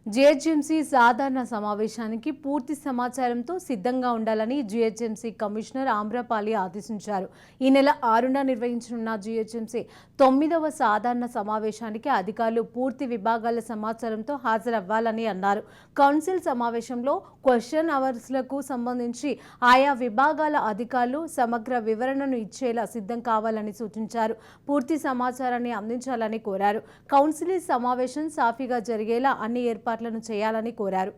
GHMC సాధారణ సమావేశానికి పూర్తి సమాచారంతో సిద్ధంగా ఉండాలని జీహెచ్ఎంసీ కమిషనర్ ఆమ్రపాలి ఆదేశించారు. ఈ నెల 6న నిర్వహించనున్న జీహెచ్ఎంసీ 9వ సాధారణ సమావేశానికి అధికారులు పూర్తి విభాగాల సమాచారంతో హాజరవ్వాలని అన్నారు. కౌన్సిల్ సమావేశంలో క్వశ్చన్ అవర్స్లకు సంబంధించి ఆయా విభాగాల అధికారులు సమగ్ర వివరణను ఇచ్చేలా సిద్ధం కావాలని సూచించారు. పూర్తి సమాచారాన్ని అందించాలని కోరారు. కౌన్సిల్ సమావేశం సాఫీగా జరిగేలా అన్ని ఏర్పాట్లను చేయాలని కోరారు.